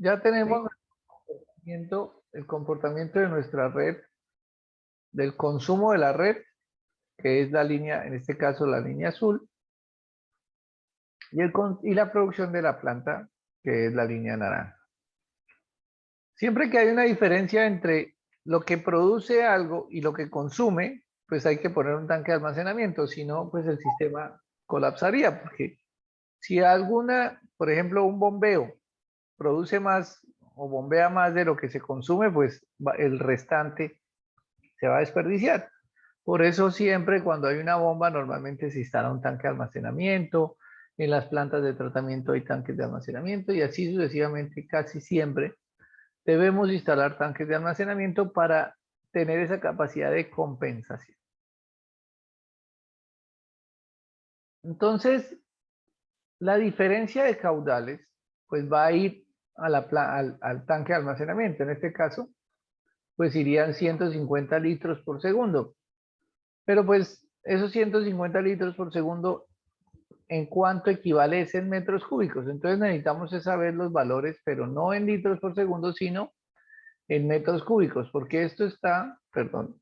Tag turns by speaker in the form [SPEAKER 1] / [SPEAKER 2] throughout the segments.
[SPEAKER 1] ya tenemos
[SPEAKER 2] ¿sí?
[SPEAKER 1] el comportamiento de nuestra red, del consumo de la red, que es la línea, en este caso la línea azul, y la producción de la planta, que es la línea naranja. Siempre que hay una diferencia entre lo que produce algo y lo que consume, pues hay que poner un tanque de almacenamiento, si no, pues el sistema colapsaría, porque si alguna, por ejemplo, un bombeo produce más o bombea más de lo que se consume, pues el restante se va a desperdiciar. Por eso siempre cuando hay una bomba normalmente se instala un tanque de almacenamiento, en las plantas de tratamiento hay tanques de almacenamiento y así sucesivamente casi siempre debemos instalar tanques de almacenamiento para tener esa capacidad de compensación. Entonces, la diferencia de caudales pues va a ir a al tanque de almacenamiento. En este caso, pues irían 150 litros por segundo. Pero pues esos 150 litros por segundo, ¿en cuánto equivale en metros cúbicos? Entonces necesitamos saber los valores, pero no en litros por segundo, sino en metros cúbicos, porque esto está, perdón,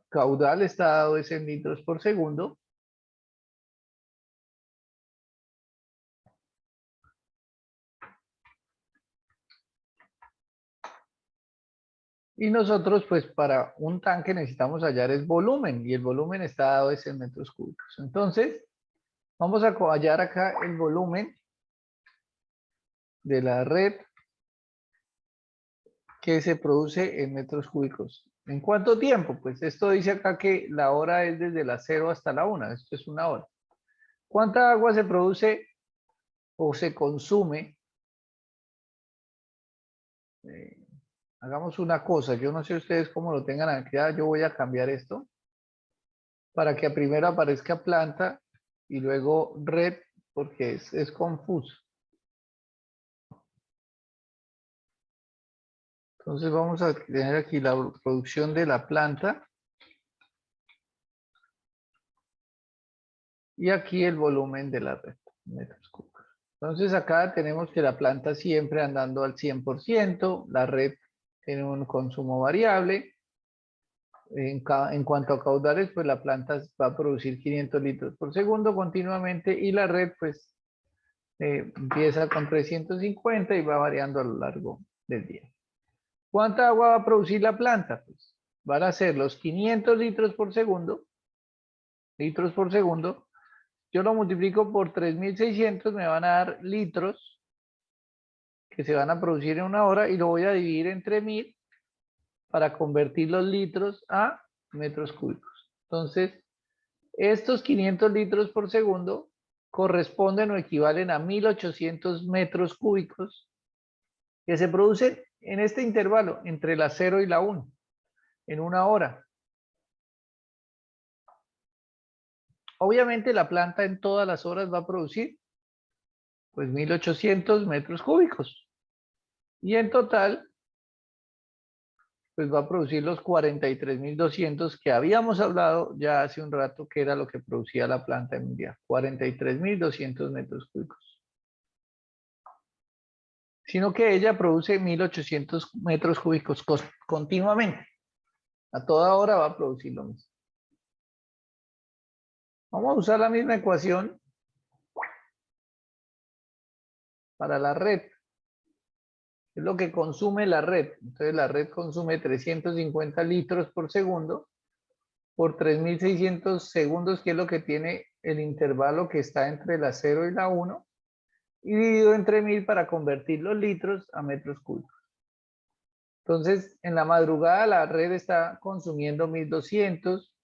[SPEAKER 1] caudal está dado es en litros por segundo. Y nosotros, pues para un tanque necesitamos hallar el volumen, y el volumen está dado es en metros cúbicos. Entonces, vamos a hallar acá el volumen de la red que se produce en metros cúbicos. ¿En cuánto tiempo? Pues esto dice acá que la hora es desde las 0 hasta la 1, esto es una hora. ¿Cuánta agua se produce o se consume? Eh, Hagamos una cosa, yo no sé ustedes cómo lo tengan aquí, yo voy a cambiar esto para que primero aparezca planta y luego red, porque es confuso. Entonces vamos a tener aquí la producción de la planta y aquí el volumen de la red, metros cúbicos. Entonces acá tenemos que la planta siempre andando al 100%, la red tiene un consumo variable. En cuanto a caudales, pues la planta va a producir 500 litros por segundo continuamente y la red pues empieza con 350 y va variando a lo largo del día. ¿Cuánta agua va a producir la planta? Pues van a ser los 500 litros por segundo, yo lo multiplico por 3600, me van a dar litros que se van a producir en una hora y lo voy a dividir entre 1000 para convertir los litros a metros cúbicos. Entonces, estos 500 litros por segundo corresponden o equivalen a 1800 metros cúbicos que se producen en este intervalo entre la 0 y la 1 en una hora. Obviamente la planta en todas las horas va a producir pues 1800 metros cúbicos y en total pues va a producir los 43.200 que habíamos hablado ya hace un rato que era lo que producía la planta en un día, 43.200 metros cúbicos. Sino que ella produce 1800 metros cúbicos continuamente. A toda hora va a producir lo mismo. Vamos a usar la misma ecuación para la red. Es lo que consume la red. Entonces la red consume 350 litros por segundo por 3600 segundos, que es lo que tiene el intervalo que está entre la 0 y la 1, y dividido entre 1000 para convertir los litros a metros cúbicos. Entonces, en la madrugada la red está consumiendo 1200.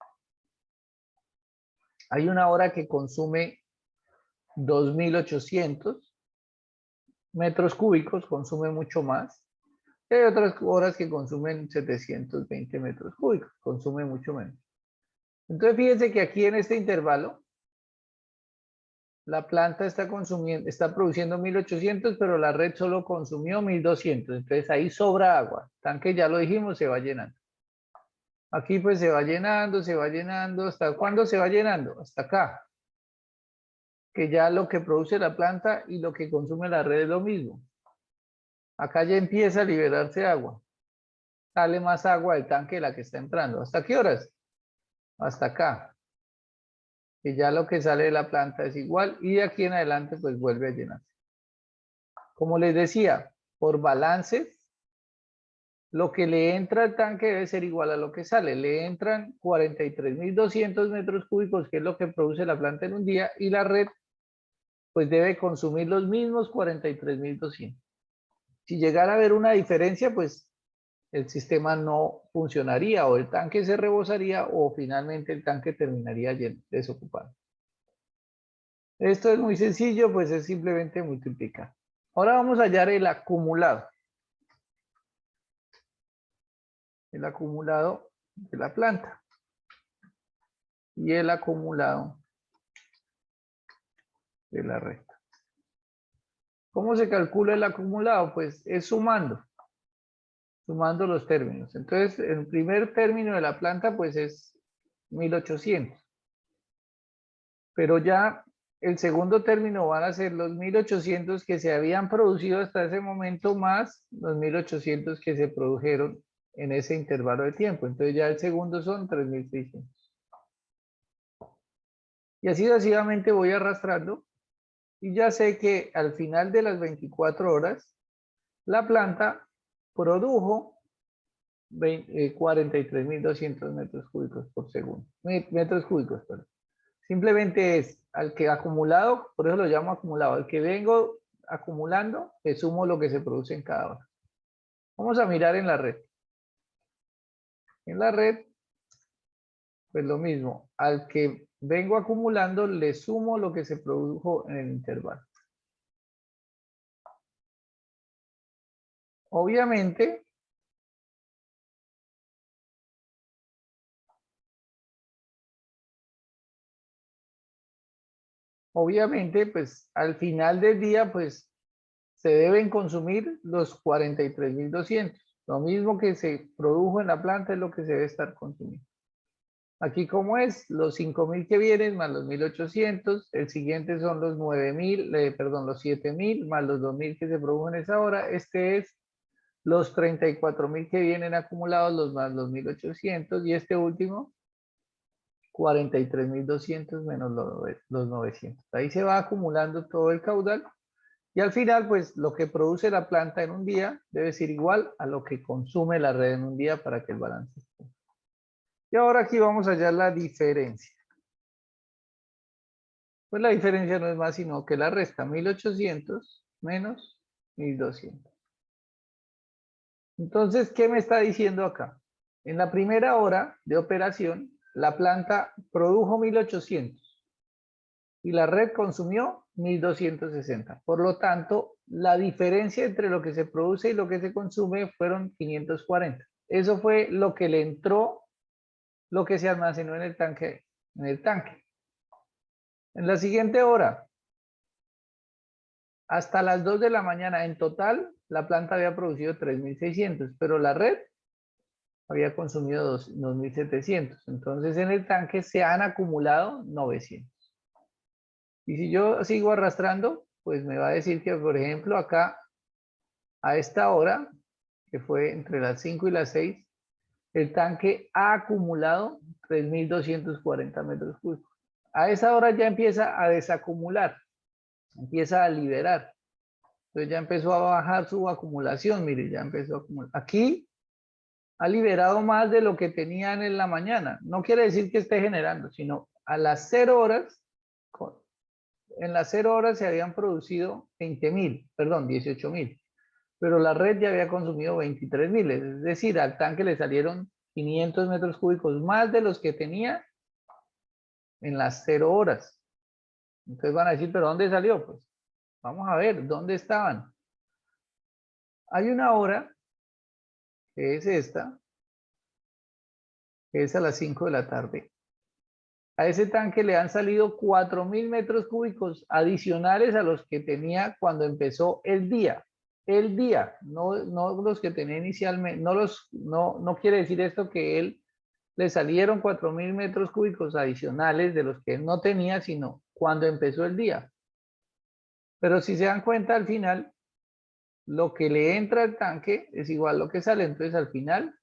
[SPEAKER 1] Hay una hora que consume 2800 metros cúbicos, consume mucho más. Y hay otras horas que consumen 720 metros cúbicos, consume mucho menos. Entonces, fíjense que aquí en este intervalo, la planta está produciendo 1800, pero la red solo consumió 1200. Entonces, ahí sobra agua. El tanque, ya lo dijimos, se va llenando. Aquí pues se va llenando, se va llenando. ¿Hasta cuándo se va llenando? Hasta acá. Que ya lo que produce la planta y lo que consume la red es lo mismo. Acá ya empieza a liberarse agua. Sale más agua del tanque de la que está entrando. ¿Hasta qué horas? Hasta acá. Y ya lo que sale de la planta es igual y de aquí en adelante pues vuelve a llenarse. Como les decía, por balance, lo que le entra al tanque debe ser igual a lo que sale. Le entran 43.200 metros cúbicos, que es lo que produce la planta en un día, y la red pues debe consumir los mismos 43.200. Si llegara a haber una diferencia, pues el sistema no funcionaría o el tanque se rebosaría o finalmente el tanque terminaría lleno, desocupado. Esto es muy sencillo, pues es simplemente multiplicar. Ahora vamos a hallar el acumulado. El acumulado de la planta. Y el acumulado de la red. ¿Cómo se calcula el acumulado? Pues es sumando los términos. Entonces, el primer término de la planta, pues es 1800. Pero ya el segundo término van a ser los 1800 que se habían producido hasta ese momento más los 1800 que se produjeron en ese intervalo de tiempo. Entonces ya el segundo son 3600. Y así sucesivamente voy arrastrando y ya sé que al final de las 24 horas la planta produjo 43.200 metros cúbicos por segundo. Metros cúbicos, perdón. Simplemente es al que acumulado, por eso lo llamo acumulado, al que vengo acumulando, le sumo lo que se produce en cada hora. Vamos a mirar en la red. En la red, pues lo mismo, al que vengo acumulando, le sumo lo que se produjo en el intervalo. Obviamente, pues al final del día, pues se deben consumir los 43.200. Lo mismo que se produjo en la planta es lo que se debe estar consumiendo. Aquí como es, los 5.000 que vienen más los 1.800, el siguiente son los 9.000, perdón, los 7.000 más los 2.000 que se produjo en esa hora. Este es los 34.000 que vienen acumulados, los más los 1.800 y este último 43.200 menos los 900. Ahí se va acumulando todo el caudal y al final pues lo que produce la planta en un día debe ser igual a lo que consume la red en un día para que el balance esté. Y ahora aquí vamos a hallar la diferencia. Pues la diferencia no es más sino que la resta 1.800 menos 1.200. Entonces, ¿qué me está diciendo acá? En la primera hora de operación, la planta produjo 1.800 y la red consumió 1.260. Por lo tanto, la diferencia entre lo que se produce y lo que se consume fueron 540. Eso fue lo que le entró, lo que se almacenó en el tanque. En la siguiente hora, hasta las 2 de la mañana, en total, la planta había producido 3.600, pero la red había consumido 2.700. Entonces, en el tanque se han acumulado 900. Y si yo sigo arrastrando, pues me va a decir que, por ejemplo, acá, a esta hora, que fue entre las 5 y las 6, el tanque ha acumulado 3.240 metros cúbicos. A esa hora ya empieza a desacumular, empieza a liberar. Entonces ya empezó a bajar su acumulación, mire, ya empezó a acumular. Aquí ha liberado más de lo que tenían en la mañana. No quiere decir que esté generando, sino a las 0 horas, en las 0 horas se habían producido 20.000, perdón, 18.000. Pero la red ya había consumido 23.000, es decir, al tanque le salieron 500 metros cúbicos más de los que tenía en las 0 horas. Entonces van a decir, ¿pero dónde salió? Pues vamos a ver, ¿dónde estaban? Hay una hora, que es esta, que es a las 5 de la tarde. A ese tanque le han salido 4.000 metros cúbicos adicionales a los que tenía cuando empezó el día. El día, no los que tenía inicialmente, no quiere decir esto que él le salieron 4.000 metros cúbicos adicionales de los que él no tenía, sino cuando empezó el día. Pero si se dan cuenta al final, lo que le entra al tanque es igual a lo que sale. Entonces al final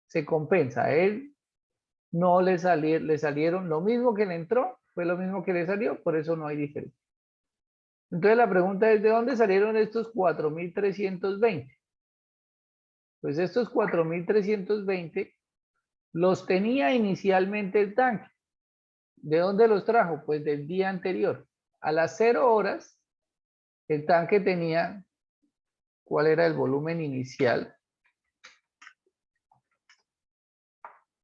[SPEAKER 1] se compensa. A él no le salieron lo mismo que le entró, fue lo mismo que le salió, por eso no hay diferencia. Entonces la pregunta es, ¿de dónde salieron estos 4.320? Pues estos 4.320 los tenía inicialmente el tanque. ¿De dónde los trajo? Pues del día anterior. A las 0 horas, el tanque tenía, ¿cuál era el volumen inicial?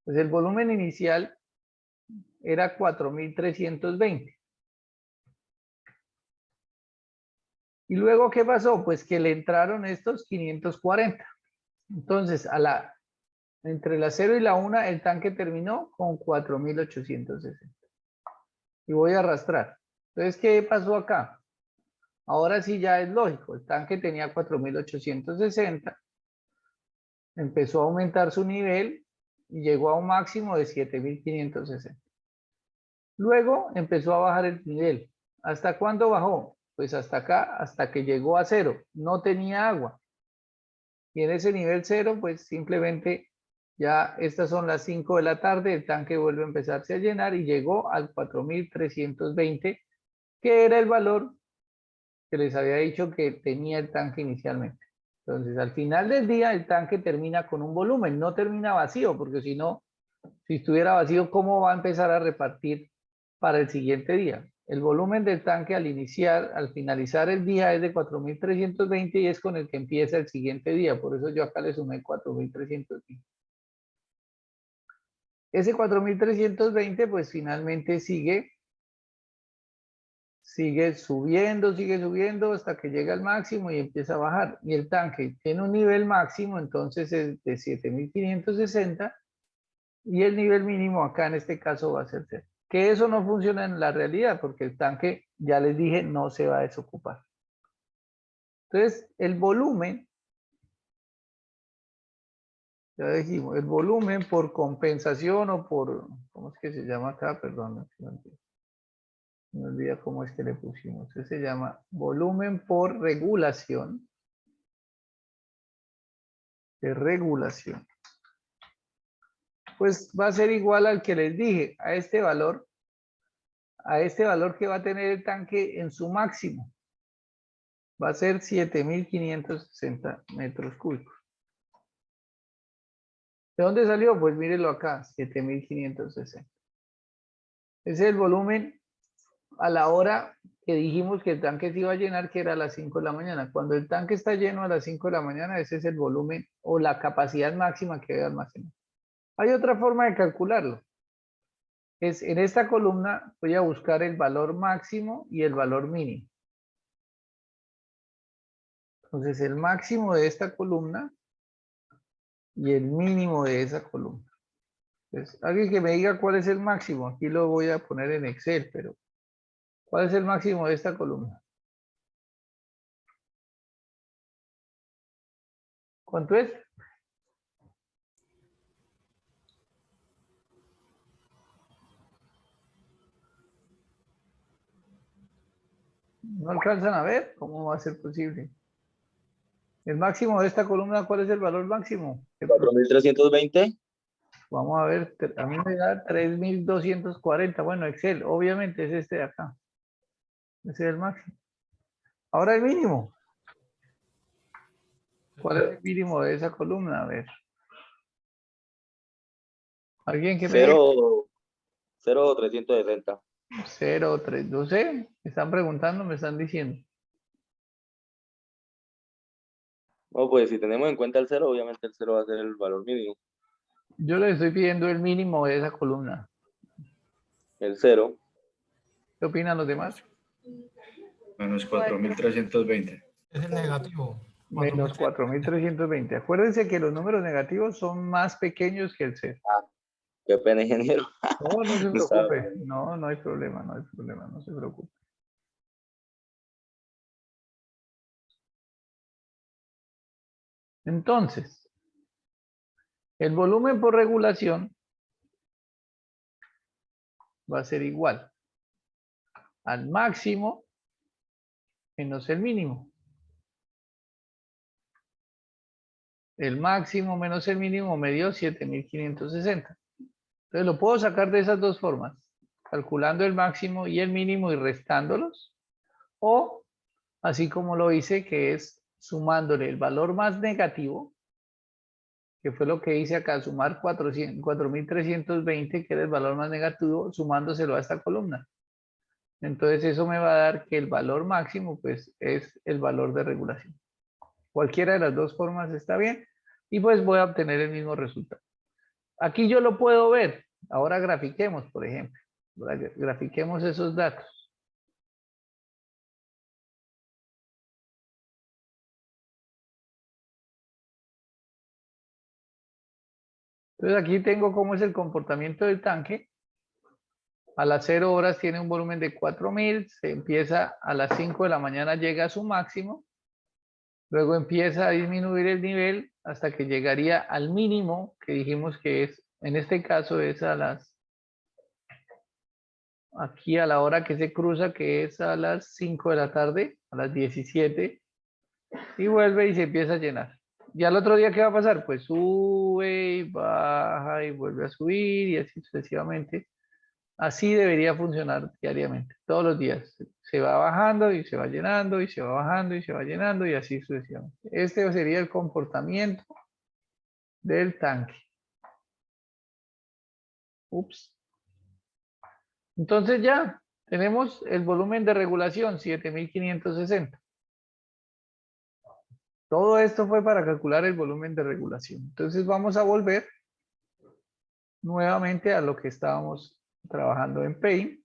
[SPEAKER 1] Pues el volumen inicial era 4.320. ¿Y luego qué pasó? Pues que le entraron estos 540. Entonces, entre la 0 y la 1, el tanque terminó con 4.860. Y voy a arrastrar. Entonces, ¿qué pasó acá? Ahora sí ya es lógico. El tanque tenía 4.860. Empezó a aumentar su nivel y llegó a un máximo de 7.560. Luego empezó a bajar el nivel. ¿Hasta cuándo bajó? Pues hasta acá, hasta que llegó a 0. No tenía agua. Y en ese nivel 0, pues simplemente ya estas son las 5 de la tarde, el tanque vuelve a empezarse a llenar y llegó al 4.320, que era el valor que les había dicho que tenía el tanque inicialmente. Entonces, al final del día, el tanque termina con un volumen, no termina vacío, porque si no, si estuviera vacío, ¿cómo va a empezar a repartir para el siguiente día? El volumen del tanque al iniciar, al finalizar el día es de 4.320 y es con el que empieza el siguiente día. Por eso yo acá le sumé 4.320. Ese 4.320 pues finalmente sigue subiendo hasta que llega al máximo y empieza a bajar. Y el tanque tiene un nivel máximo, entonces es de 7.560 y el nivel mínimo acá en este caso va a ser 0. Que eso no funciona en la realidad porque el tanque, ya les dije, no se va a desocupar. Entonces, el volumen, ya dijimos, el volumen por compensación o por, ¿cómo es que se llama acá? Perdón, me olvida cómo es que le pusimos. Eso se llama volumen por regulación. De regulación. Pues va a ser igual al que les dije, a este valor que va a tener el tanque en su máximo. Va a ser 7.560 metros cúbicos. ¿De dónde salió? Pues mírenlo acá, 7.560. Ese es el volumen a la hora que dijimos que el tanque se iba a llenar, que era a las 5 de la mañana. Cuando el tanque está lleno a las 5 de la mañana, ese es el volumen o la capacidad máxima que debe almacenar. Hay otra forma de calcularlo. Es en esta columna voy a buscar el valor máximo y el valor mínimo. Entonces el máximo de esta columna y el mínimo de esa columna. Entonces, alguien que me diga cuál es el máximo. Aquí lo voy a poner en Excel, pero ¿cuál es el máximo de esta columna? ¿Cuánto es? ¿No alcanzan a ver? ¿Cómo va a ser posible? El máximo de esta columna, ¿cuál es el valor máximo?
[SPEAKER 2] 4.320.
[SPEAKER 1] Vamos a ver, a mí me da 3.240. Bueno, Excel, obviamente es este de acá. Ese es el máximo. Ahora el mínimo. ¿Cuál es el mínimo de esa columna? A ver. ¿Alguien que me diga?
[SPEAKER 2] 0.360.
[SPEAKER 1] 0, 3, no sé. Me están preguntando, me están diciendo.
[SPEAKER 2] No, pues si tenemos en cuenta el 0, obviamente el 0 va a ser el valor mínimo.
[SPEAKER 1] Yo le estoy pidiendo el mínimo de esa columna.
[SPEAKER 2] El 0.
[SPEAKER 1] ¿Qué opinan los demás?
[SPEAKER 3] Menos 4.320.
[SPEAKER 4] Es el negativo.
[SPEAKER 1] Menos 4.320. Acuérdense que los números negativos son más pequeños que el 0.
[SPEAKER 2] Qué pena, ingeniero.
[SPEAKER 1] No, no se
[SPEAKER 2] No sabe.
[SPEAKER 1] preocupe. No, no hay problema, no hay problema, no se preocupe. Entonces, el volumen por regulación va a ser igual al máximo menos el mínimo. El máximo menos el mínimo me dio 7.560. Entonces lo puedo sacar de esas dos formas, calculando el máximo y el mínimo y restándolos, o así como lo hice, que es sumándole el valor más negativo, que fue lo que hice acá, sumar 4.320, que era el valor más negativo, sumándoselo a esta columna. Entonces eso me va a dar que el valor máximo pues es el valor de regulación. Cualquiera de las dos formas está bien y pues voy a obtener el mismo resultado. Aquí yo lo puedo ver. Ahora grafiquemos, por ejemplo. Grafiquemos esos datos. Entonces aquí tengo cómo es el comportamiento del tanque. A las 0 horas tiene un volumen de 4.000, se empieza a las 5 de la mañana, llega a su máximo, luego empieza a disminuir el nivel hasta que llegaría al mínimo, que dijimos que es, en este caso es aquí a la hora que se cruza, que es a las 5 de la tarde, a las 17, y vuelve y se empieza a llenar. ¿Y al otro día qué va a pasar? Pues sube y baja y vuelve a subir y así sucesivamente. Así debería funcionar diariamente, todos los días. Se va bajando y se va llenando y se va bajando y se va llenando y así sucesivamente. Este sería el comportamiento del tanque. Ups. Entonces ya tenemos el volumen de regulación, 7.560. Todo esto fue para calcular el volumen de regulación. Entonces vamos a volver nuevamente a lo que estábamos trabajando en Paint.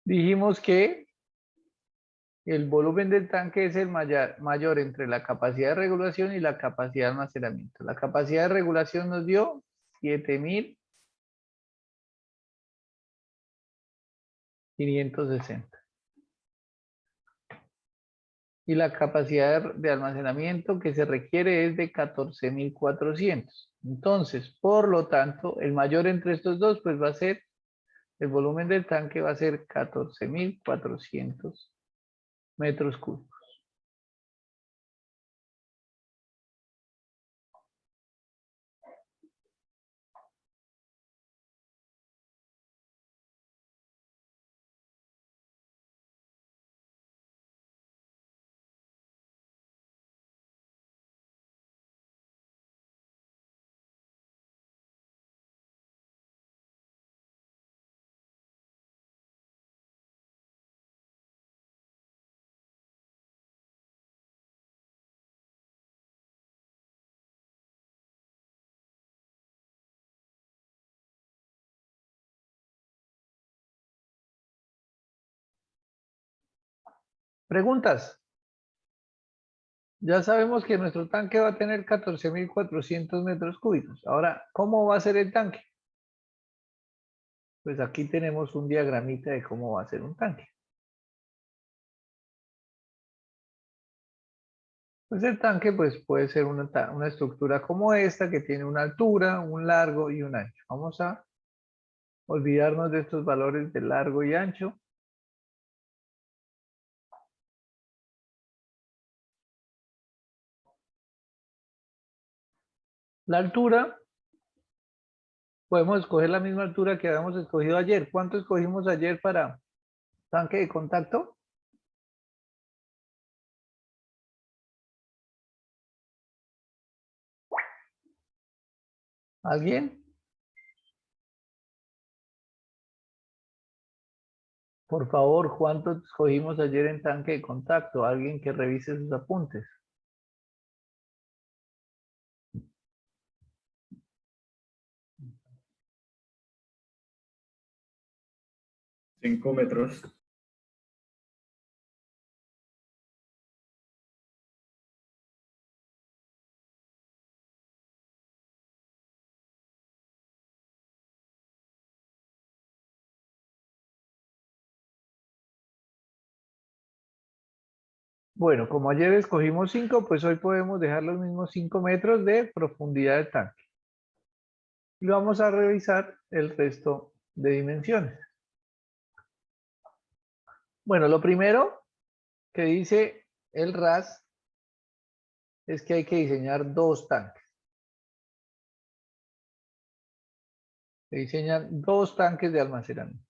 [SPEAKER 1] Dijimos que el volumen del tanque es el mayor entre la capacidad de regulación y la capacidad de almacenamiento. La capacidad de regulación nos dio 7.560. Y la capacidad de almacenamiento que se requiere es de 14.400. Entonces, por lo tanto, el mayor entre estos dos pues va a ser, el volumen del tanque va a ser 14.400 metros cúbicos. ¿Preguntas? Ya sabemos que nuestro tanque va a tener 14.400 metros cúbicos. Ahora, ¿cómo va a ser el tanque? Pues aquí tenemos un diagramita de cómo va a ser un tanque. Pues el tanque pues, puede ser una estructura como esta que tiene una altura, un largo y un ancho. Vamos a olvidarnos de estos valores de largo y ancho. La altura, podemos escoger la misma altura que habíamos escogido ayer. ¿Cuánto escogimos ayer para tanque de contacto? ¿Alguien? Por favor, ¿cuánto escogimos ayer en tanque de contacto? Alguien que revise sus apuntes.
[SPEAKER 3] 5 metros.
[SPEAKER 1] Bueno, como ayer escogimos 5, pues hoy podemos dejar los mismos 5 metros de profundidad del tanque. Y vamos a revisar el resto de dimensiones. Bueno, lo primero que dice el RAS es que hay que diseñar 2 tanques. Se diseñan 2 tanques de almacenamiento.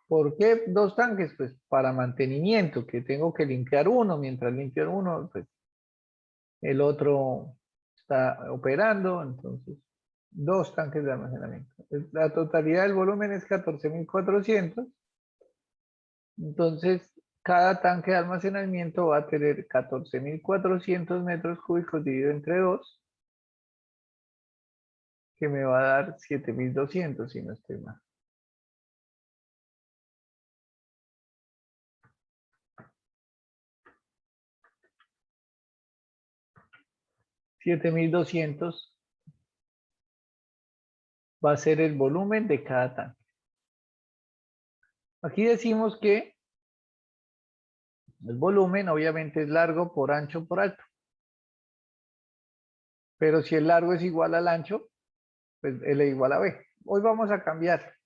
[SPEAKER 1] ¿Por qué 2 tanques? Pues para mantenimiento, que tengo que limpiar uno, mientras limpio uno, pues el otro está operando, entonces 2 tanques de almacenamiento. La totalidad del volumen es 14.400, entonces cada tanque de almacenamiento va a tener 14.400 metros cúbicos dividido entre 2, que me va a dar 7.200 si no estoy mal. 7.200 va a ser el volumen de cada tanque. Aquí decimos que el volumen obviamente es largo por ancho por alto. Pero si el largo es igual al ancho, pues L igual a B. Hoy vamos a cambiar.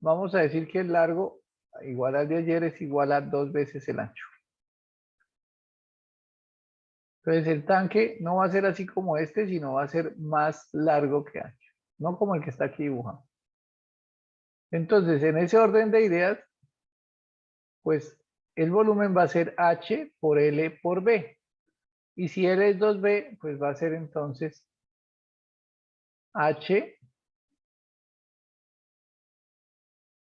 [SPEAKER 1] Vamos a decir que el largo igual al de ayer es igual a 2 veces el ancho. Entonces el tanque no va a ser así como este, sino va a ser más largo que ancho. No como el que está aquí dibujado. Entonces, en ese orden de ideas, pues el volumen va a ser H por L por B. Y si L es 2B, pues va a ser entonces H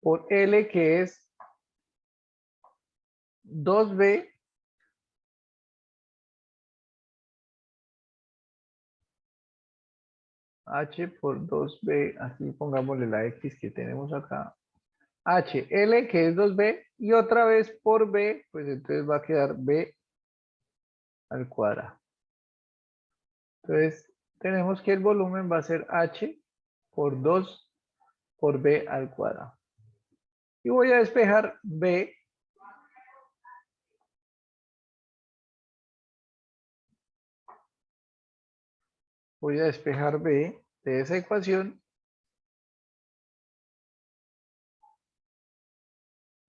[SPEAKER 1] por L, que es 2B H por 2B, así pongámosle la X que tenemos acá. H, L que es 2B y otra vez por B, pues entonces va a quedar B al cuadrado. Entonces tenemos que el volumen va a ser H por 2 por B al cuadrado. Y voy a despejar B. Voy a despejar B de esa ecuación.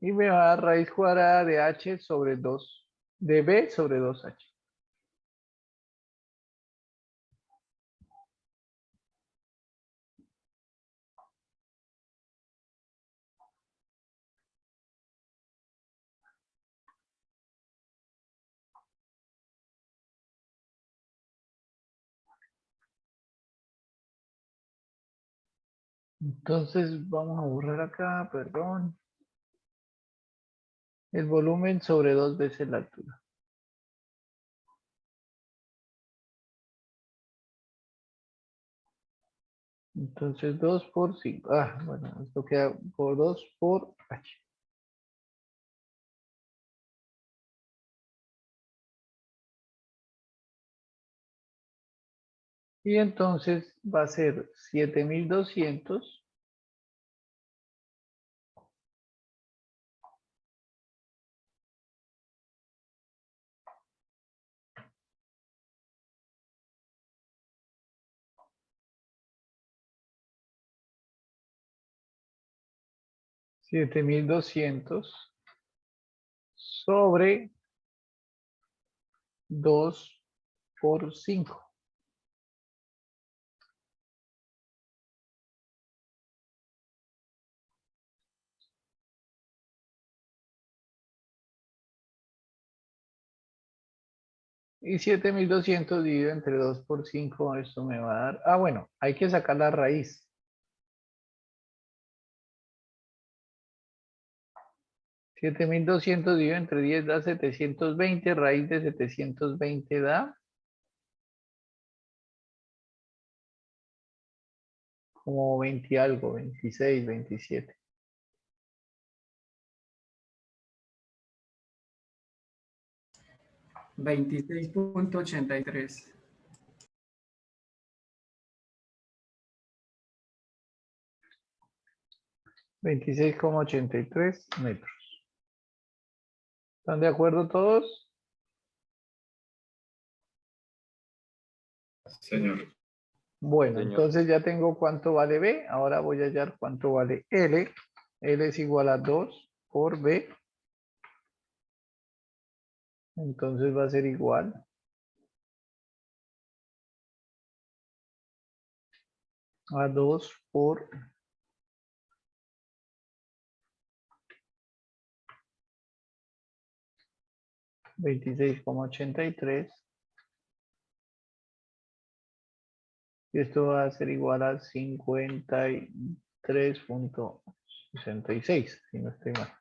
[SPEAKER 1] Y me va a dar raíz cuadrada de H sobre 2, de B sobre 2H. Entonces vamos a borrar acá, perdón. El volumen sobre 2 veces la altura. Entonces 2 por 5. Ah, bueno, esto queda por 2 por H. Y entonces va a ser 7.200 sobre 2 por 5. Y 7.200 dividido entre 2 por 5, esto me va a dar... Ah, bueno, hay que sacar la raíz. 7.200 dividido entre 10 da 720, raíz de 720 da como 20 algo, 26, 27.
[SPEAKER 4] 26.83.
[SPEAKER 1] 26,83 metros. ¿Están de acuerdo todos?
[SPEAKER 3] Señor.
[SPEAKER 1] Bueno,
[SPEAKER 2] Señor.
[SPEAKER 1] entonces ya tengo cuánto vale B. Ahora voy a hallar cuánto vale L. L es igual a 2 por B. Entonces va a ser igual a 2 por 26,83. Y esto va a ser igual a 53,66, si no estoy mal.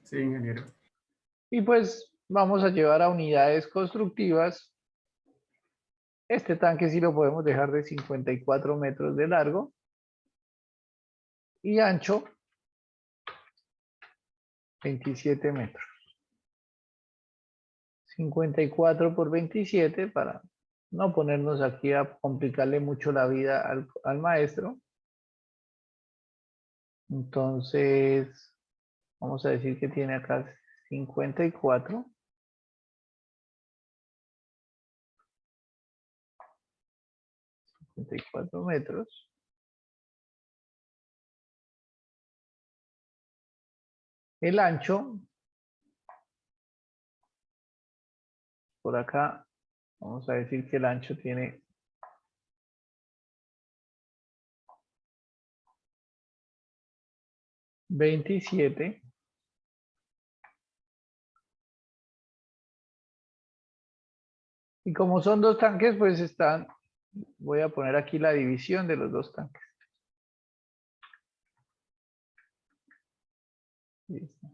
[SPEAKER 3] Sí, ingeniero.
[SPEAKER 1] Y pues vamos a llevar a unidades constructivas. Este tanque sí lo podemos dejar de 54 metros de largo y ancho 27 metros. 54 por 27 para no ponernos aquí a complicarle mucho la vida al maestro. Entonces, vamos a decir que tiene acá 54. 54 metros. El ancho, por acá, vamos a decir que el ancho tiene 27. Y como son dos tanques, pues están, voy a poner aquí la división de los dos tanques. Listo.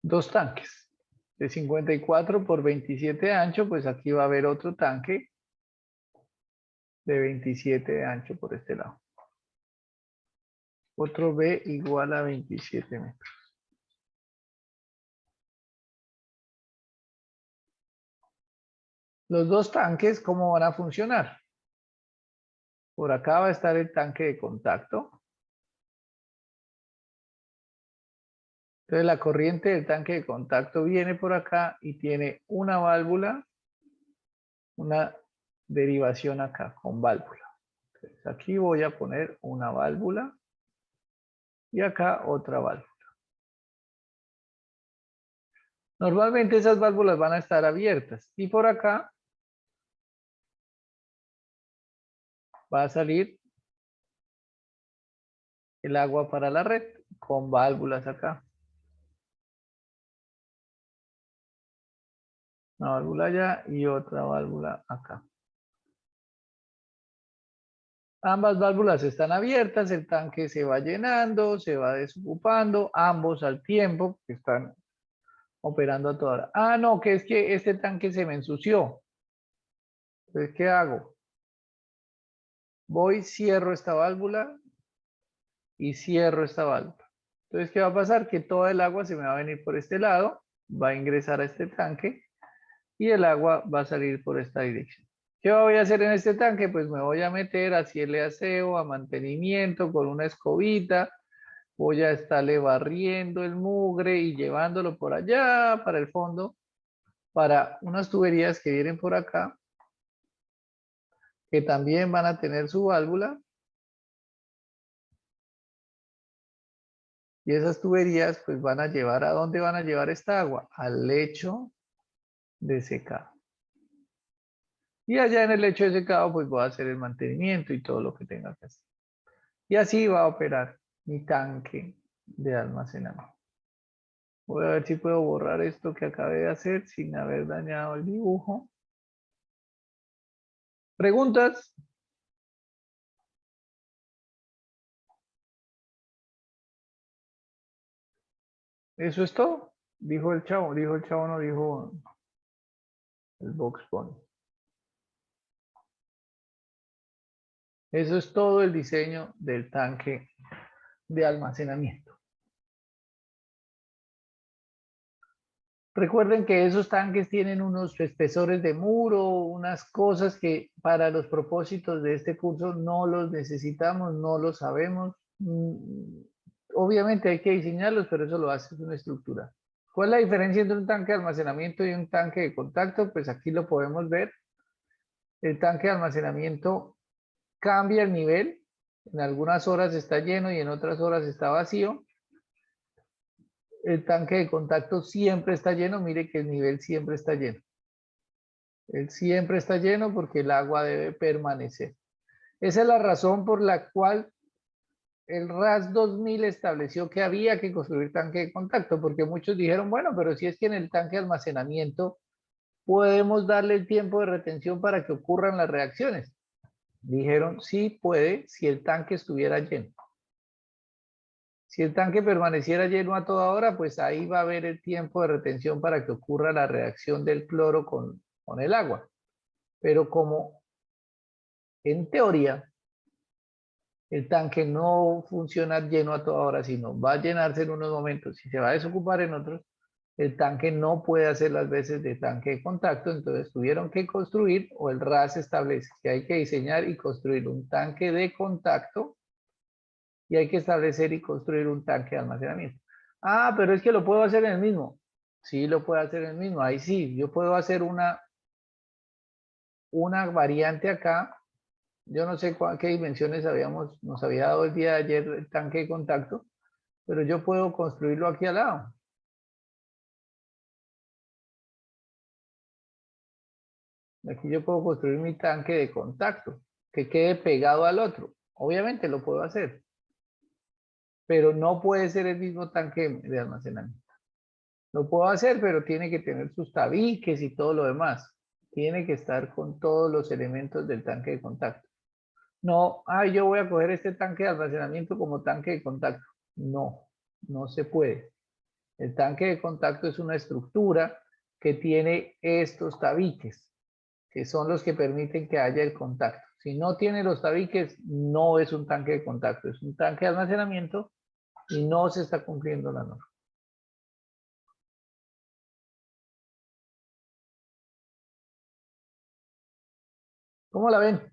[SPEAKER 1] Dos tanques. De 54 por 27 de ancho, pues aquí va a haber otro tanque de 27 de ancho por este lado. Otro B igual a 27 metros. Los dos tanques, ¿cómo van a funcionar? Por acá va a estar el tanque de contacto. Entonces la corriente del tanque de contacto viene por acá y tiene una válvula, una derivación acá con válvula. Entonces aquí voy a poner una válvula y acá otra válvula. Normalmente esas válvulas van a estar abiertas y por acá va a salir el agua para la red con válvulas acá. Una válvula allá y otra válvula acá. Ambas válvulas están abiertas, el tanque se va llenando, se va desocupando, ambos al tiempo, que están operando a toda hora. Ah, no, que es que este tanque se me ensució. Entonces, ¿qué hago? Voy, cierro esta válvula y cierro esta válvula. Entonces, ¿qué va a pasar? Que toda el agua se me va a venir por este lado, va a ingresar a este tanque y el agua va a salir por esta dirección. ¿Qué voy a hacer en este tanque? Pues me voy a meter a hacerle aseo, a mantenimiento con una escobita. Voy a estarle barriendo el mugre y llevándolo por allá para el fondo, para unas tuberías que vienen por acá, que también van a tener su válvula. Y esas tuberías pues van a llevar, ¿a dónde van a llevar esta agua? Al lecho de secado. Y allá en el lecho de secado pues voy a hacer el mantenimiento y todo lo que tenga que hacer. Y así va a operar mi tanque de almacenamiento. Voy a ver si puedo borrar esto que acabé de hacer sin haber dañado el dibujo. ¿Preguntas? Eso es todo. Dijo el chavo, no dijo el Box Bunny. Eso es todo el diseño del tanque de almacenamiento. Recuerden que esos tanques tienen unos espesores de muro, unas cosas que para los propósitos de este curso no los necesitamos, no los sabemos. Obviamente hay que diseñarlos, pero eso lo hace una estructura. ¿Cuál es la diferencia entre un tanque de almacenamiento y un tanque de contacto? Pues aquí lo podemos ver. El tanque de almacenamiento cambia el nivel. En algunas horas está lleno y en otras horas está vacío. El tanque de contacto siempre está lleno. Mire que el nivel siempre está lleno. Él siempre está lleno porque el agua debe permanecer. Esa es la razón por la cual el RAS 2000 estableció que había que construir tanque de contacto, porque muchos dijeron, bueno, pero si es que en el tanque de almacenamiento podemos darle el tiempo de retención para que ocurran las reacciones. Dijeron, sí puede si el tanque estuviera lleno. Si el tanque permaneciera lleno a toda hora, pues ahí va a haber el tiempo de retención para que ocurra la reacción del cloro con el agua. Pero como en teoría el tanque no funciona lleno a toda hora, sino va a llenarse en unos momentos y se va a desocupar en otros, el tanque no puede hacer las veces de tanque de contacto, entonces tuvieron que construir, o el RAS establece que hay que diseñar y construir un tanque de contacto y hay que establecer y construir un tanque de almacenamiento. Ah, pero es que lo puedo hacer en el mismo. Sí, lo puedo hacer en el mismo. Ahí sí, yo puedo hacer una variante acá. Yo no sé qué dimensiones nos había dado el día de ayer el tanque de contacto, pero yo puedo construirlo aquí al lado. Aquí yo puedo construir mi tanque de contacto, que quede pegado al otro. Obviamente lo puedo hacer, pero no puede ser el mismo tanque de almacenamiento. Lo puedo hacer, pero tiene que tener sus tabiques y todo lo demás. Tiene que estar con todos los elementos del tanque de contacto. No, yo voy a coger este tanque de almacenamiento como tanque de contacto. No, no se puede. El tanque de contacto es una estructura que tiene estos tabiques, que son los que permiten que haya el contacto. Si no tiene los tabiques, no es un tanque de contacto, es un tanque de almacenamiento y no se está cumpliendo la norma. ¿Cómo la ven?